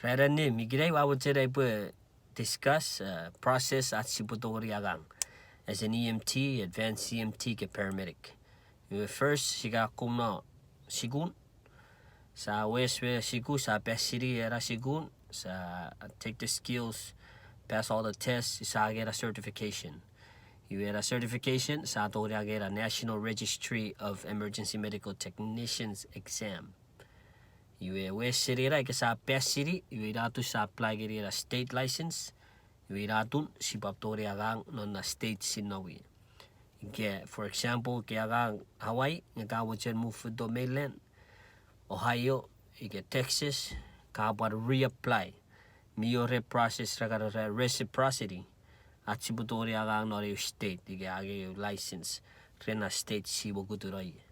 Rarani migray I would say I discuss process at siputoriagang as an EMT, advanced EMT ke paramedic. First siga kumno sigun sa weswe sigu sa pesiri era sigun sa take the skills, pass all the tests, sa get a certification. You get a certification sa toriya get a National Registry of Emergency Medical Technicians exam. You serira ke sa pesiri you iratu sa apply gerira state license you iratun si paptori agang non na state Sinei. For example ke agang Hawaii nga wachen move to mainland Ohio get Texas ka par reapply miore process raga reciprocity at si paptori agang no state age license rena state si bokuturai.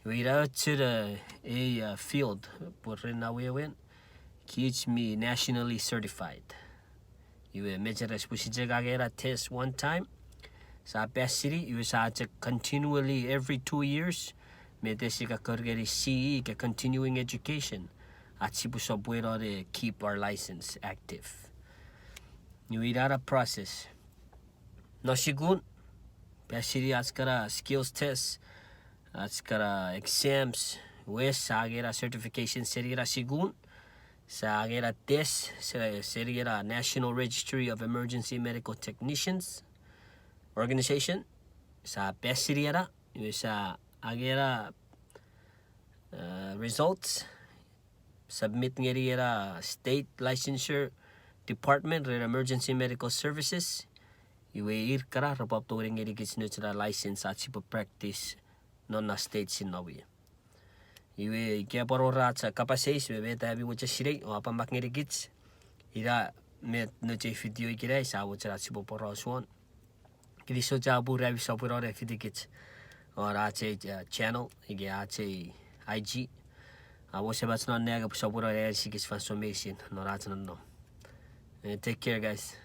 We out to a field, but right now we went. Kich me nationally certified. You measure as push a test one time. Sa best city, you sa continually every 2 years. Me desika kargeri CE ke continuing education. At sipu sobwero de keep our license active. You a process. No sigun. Best city askara skills tests. Atskara exams, wes sagera certification serira sigun, sagera test serira National Registry of Emergency Medical Technicians organization, sa pesiriera, sa agera results, submit ngeriera state licensure department re emergency medical services, ir kara rapap touring ngeri nutra license at sipo practice non na state Sinei. Iwe kia parora sa kapaseis we beta habi mo chasirei o apa makngeri kich. Ira me no che video ikirai sa wo chara sipo poroswan. Kidi so jabu rabi so porore fiti kich. Or ache channel ige ache IG. Wo se bats non nega so porore sikis transformation no rat no. Take care guys.